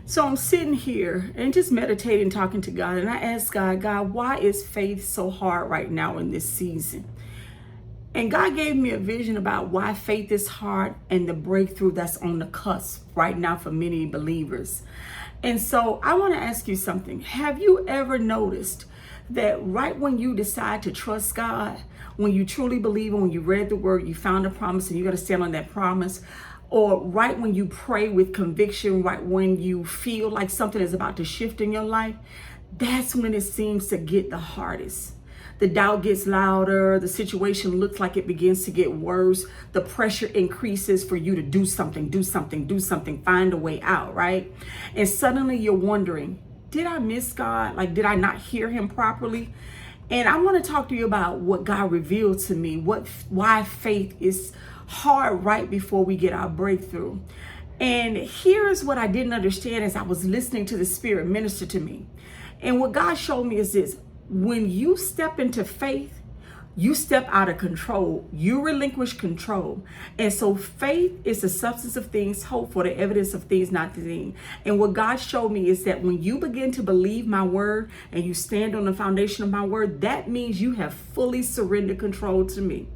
So I'm sitting here and just meditating, talking to God, and I asked God, why is faith so hard right now in this season? And God gave me a vision about why faith is hard and the breakthrough that's on the cusp right now for many believers. And so I want to ask you something. Have you ever noticed that right when you decide to trust God, when you truly believe, when you read the word, you found a promise and you're going to stand on that promise, or right when you pray with conviction, right when you feel like something is about to shift in your life, that's when it seems to get the hardest. The doubt gets louder. The situation looks like it begins to get worse. The pressure increases for you to do something, find a way out, right? And suddenly you're wondering, did I miss God? Like, did I not hear him properly? And I want to talk to you about what God revealed to me, why faith is hard right before we get our breakthrough. And here's what I didn't understand as I was listening to the Spirit minister to me. And what God showed me is this: when you step into faith, you step out of control. You relinquish control. And so faith is the substance of things hoped for, the evidence of things not seen. And what God showed me is that when you begin to believe my word and you stand on the foundation of my word, that means you have fully surrendered control to me.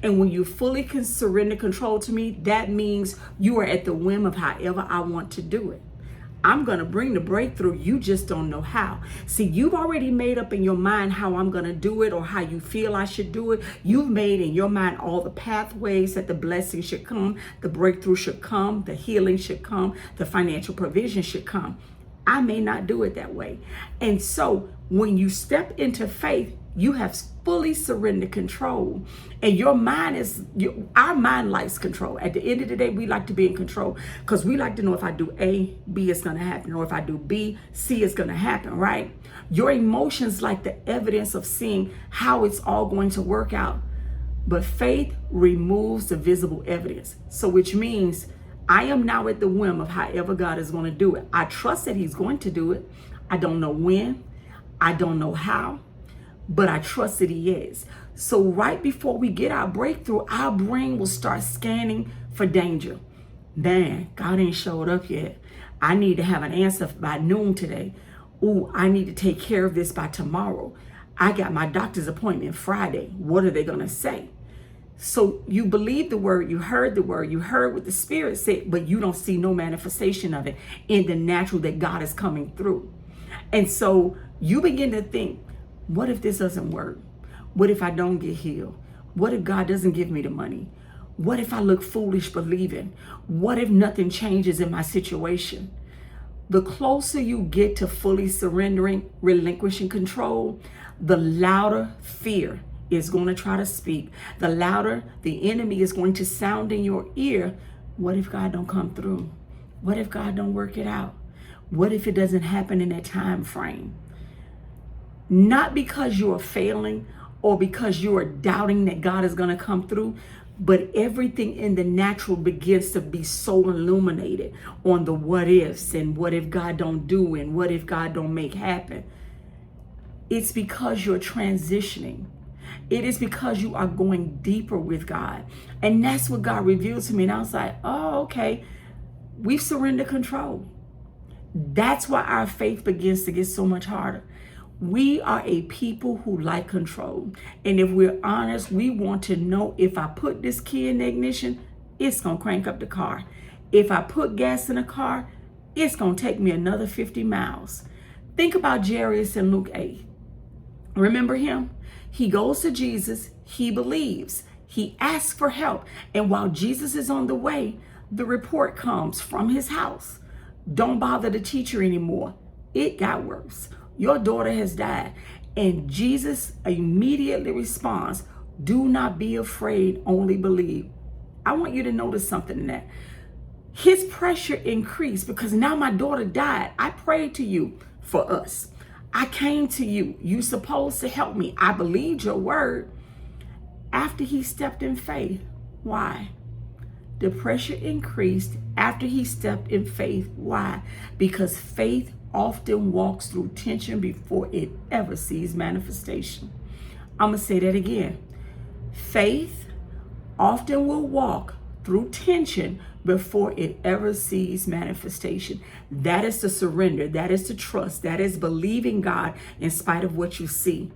And when you fully can surrender control to me, that means you are at the whim of however I want to do it. I'm going to bring the breakthrough. You just don't know how. See, you've already made up in your mind how I'm going to do it or how you feel I should do it. You've made in your mind all the pathways that the blessing should come, the breakthrough should come, the healing should come, the financial provision should come. I may not do it that way. And so when you step into faith, you have fully surrendered control. And your mind our mind likes control. At the end of the day, we like to be in control because we like to know if I do A, B is going to happen. Or if I do B, C is going to happen, right? Your emotions like the evidence of seeing how it's all going to work out. But faith removes the visible evidence. So which means I am now at the whim of however God is going to do it. I trust that he's going to do it. I don't know when. I don't know how. But I trust that he is. So right before we get our breakthrough, our brain will start scanning for danger. Man, God ain't showed up yet. I need to have an answer by noon today. Ooh, I need to take care of this by tomorrow. I got my doctor's appointment Friday. What are they going to say? So you believe the word, you heard the word, you heard what the Spirit said, but you don't see no manifestation of it in the natural that God is coming through. And so you begin to think, what if this doesn't work? What if I don't get healed? What if God doesn't give me the money? What if I look foolish believing? What if nothing changes in my situation? The closer you get to fully surrendering, relinquishing control, the louder fear is going to try to speak. The louder the enemy is going to sound in your ear. What if God don't come through? What if God don't work it out? What if it doesn't happen in that time frame? Not because you are failing or because you are doubting that God is going to come through, but everything in the natural begins to be so illuminated on the what ifs and what if God don't do and what if God don't make happen. It's because you're transitioning. It is because you are going deeper with God. And that's what God revealed to me. And I was like, oh, okay, we've surrendered control. That's why our faith begins to get so much harder. We are a people who like control. And if we're honest, we want to know if I put this key in the ignition, it's going to crank up the car. If I put gas in a car, it's going to take me another 50 miles. Think about Jairus in Luke 8. Remember him? He goes to Jesus. He believes. He asks for help. And while Jesus is on the way, the report comes from his house. Don't bother the teacher anymore. It got worse. Your daughter has died. And Jesus immediately responds, do not be afraid, only believe. I want you to notice something in that. His pressure increased because now my daughter died. I prayed to you for us. I came to you. You supposed to help me. I believed your word. After he stepped in faith. Why? The pressure increased after he stepped in faith. Why? Because faith often walks through tension before it ever sees manifestation. I'm going to say that again. Faith often will walk through tension before it ever sees manifestation. That is the surrender. That is the trust. That is believing God in spite of what you see.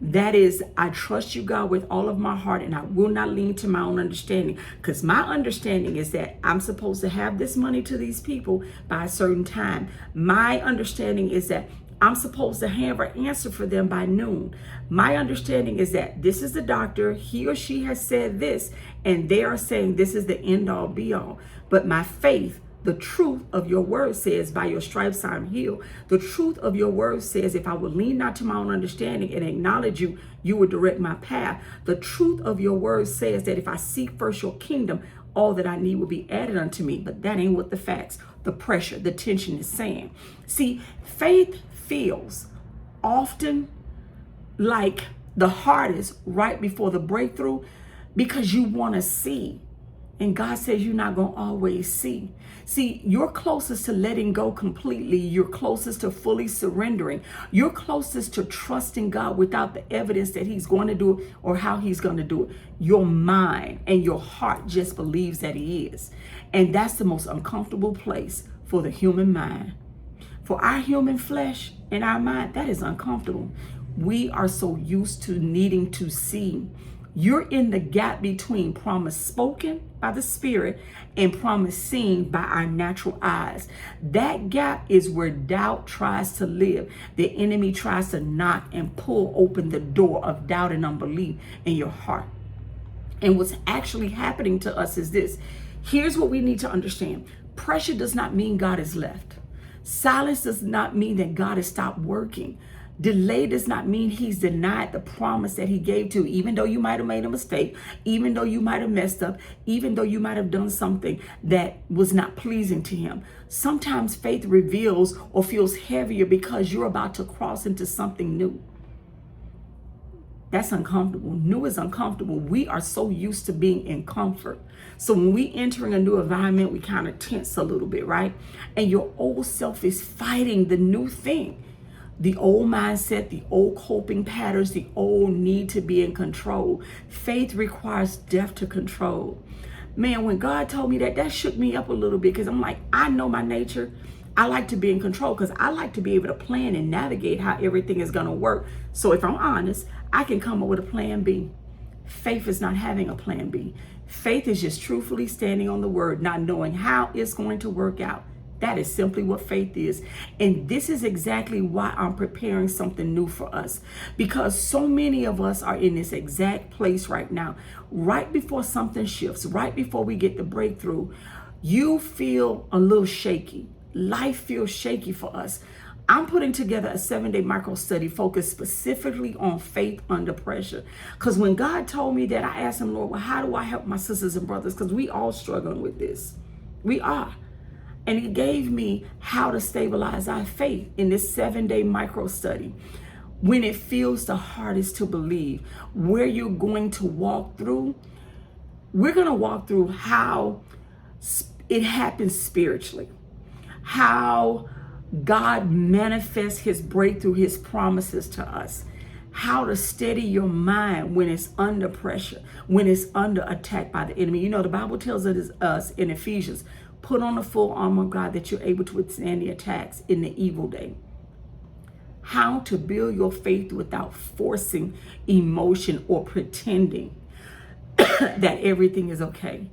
That is, I trust you, God, with all of my heart, and I will not lean to my own understanding. Because my understanding is that I'm supposed to have this money to these people by a certain time. My understanding is that I'm supposed to have an answer for them by noon. My understanding is that this is the doctor, he or she has said this, and they are saying this is the end all be all. But my faith, the truth of your word says, by your stripes I'm healed. The truth of your word says, if I would lean not to my own understanding and acknowledge you, you would direct my path. The truth of your word says that if I seek first your kingdom, all that I need will be added unto me. But that ain't what the facts, the pressure, the tension is saying. See, faith feels often like the hardest right before the breakthrough because you want to see. And God says you're not going to always see. See, you're closest to letting go completely. You're closest to fully surrendering. You're closest to trusting God without the evidence that he's going to do it or how he's going to do it. Your mind and your heart just believes that he is. And that's the most uncomfortable place for the human mind. For our human flesh and our mind, that is uncomfortable. We are so used to needing to see. You're in the gap between promise spoken by the Spirit and promise seen by our natural eyes. That gap is where doubt tries to live. The enemy tries to knock and pull open the door of doubt and unbelief in your heart. And what's actually happening to us is this. Here's what we need to understand. Pressure does not mean God is left. Silence does not mean that God has stopped working. Delay does not mean he's denied the promise that he gave to you, even though you might have made a mistake, even though you might have messed up, even though you might have done something that was not pleasing to him. Sometimes faith reveals or feels heavier because you're about to cross into something new. That's uncomfortable. New is uncomfortable. We are so used to being in comfort. So when we entering a new environment, we kind of tense a little bit, right? And your old self is fighting the new thing. The old mindset, the old coping patterns, the old need to be in control. Faith requires death to control. Man, when God told me that, that shook me up a little bit because I'm like, I know my nature. I like to be in control because I like to be able to plan and navigate how everything is going to work. So if I'm honest, I can come up with a plan B. Faith is not having a plan B. Faith is just truthfully standing on the word, not knowing how it's going to work out. That is simply what faith is. And this is exactly why I'm preparing something new for us. Because so many of us are in this exact place right now. Right before something shifts, right before we get the breakthrough, you feel a little shaky. Life feels shaky for us. I'm putting together a 7-day micro study focused specifically on faith under pressure. Because when God told me that, I asked him, Lord, well, how do I help my sisters and brothers? Because we all struggling with this. We are. And he gave me how to stabilize our faith in this 7-day micro study. When it feels the hardest to believe, where you're going to walk through, we're going to walk through how it happens spiritually, how God manifests his breakthrough, his promises to us, how to steady your mind when it's under pressure, when it's under attack by the enemy. You know, the Bible tells us in Ephesians, put on the full armor of God that you're able to withstand the attacks in the evil day. How to build your faith without forcing emotion or pretending that everything is okay.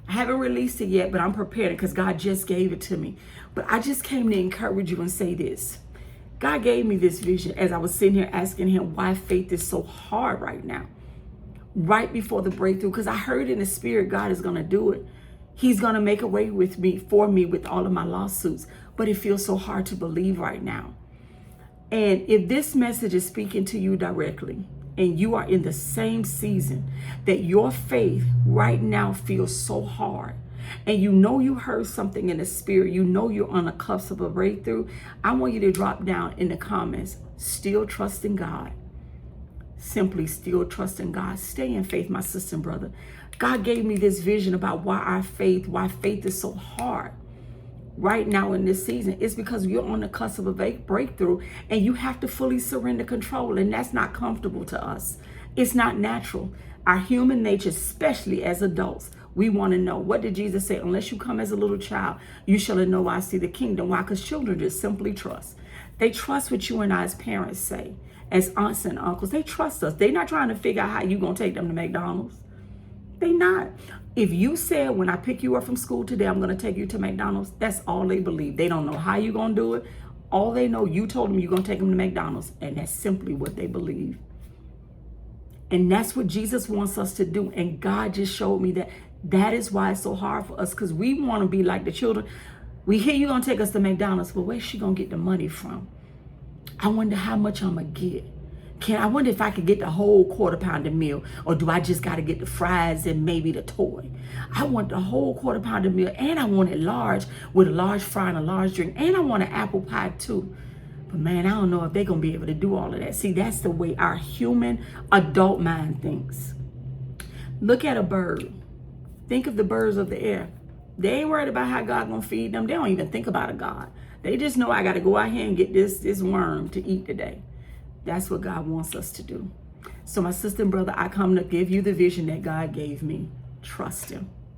I haven't released it yet, but I'm prepared because God just gave it to me. But I just came to encourage you and say this. God gave me this vision as I was sitting here asking him why faith is so hard right now, right before the breakthrough, because I heard in the spirit God is going to do it. He's going to make a way with me, for me, with all of my lawsuits. But it feels so hard to believe right now. And if this message is speaking to you directly, and you are in the same season that your faith right now feels so hard, and you know you heard something in the spirit, you know you're on the cusp of a breakthrough, I want you to drop down in the comments, still trusting God. Simply still trusting God. Stay in faith, my sister and brother. God gave me this vision about why faith is so hard right now in this season. It's because you're on the cusp of a breakthrough and you have to fully surrender control. And that's not comfortable to us. It's not natural. Our human nature, especially as adults, We want to know, what did Jesus say? Unless you come as a little child, you shall in no wise see the kingdom. Why? Because children just simply trust. They trust what you and I as parents say, as aunts and uncles. They trust us. They're not trying to figure out how you going to take them to McDonald's. They not. If you said, when I pick you up from school today, I'm going to take you to McDonald's, that's all they believe. They don't know how you're going to do it. All they know, you told them you're going to take them to McDonald's, and that's simply what they believe. And that's what Jesus wants us to do. And God just showed me that is why it's so hard for us, because we want to be like the children. We hear you're going to take us to McDonald's, but where's she going to get the money from? I wonder how much I'm going to get. I wonder if I could get the whole quarter pounder meal, or do I just got to get the fries and maybe the toy? I want the whole quarter pounder meal, and I want it large with a large fry and a large drink, and I want an apple pie too. But man, I don't know if they're going to be able to do all of that. See, that's the way our human adult mind thinks. Look at a bird. Think of the birds of the air. They ain't worried about how God going to feed them. They don't even think about a God. They just know, I got to go out here and get this worm to eat today. That's what God wants us to do. So my sister and brother, I come to give you the vision that God gave me. Trust him.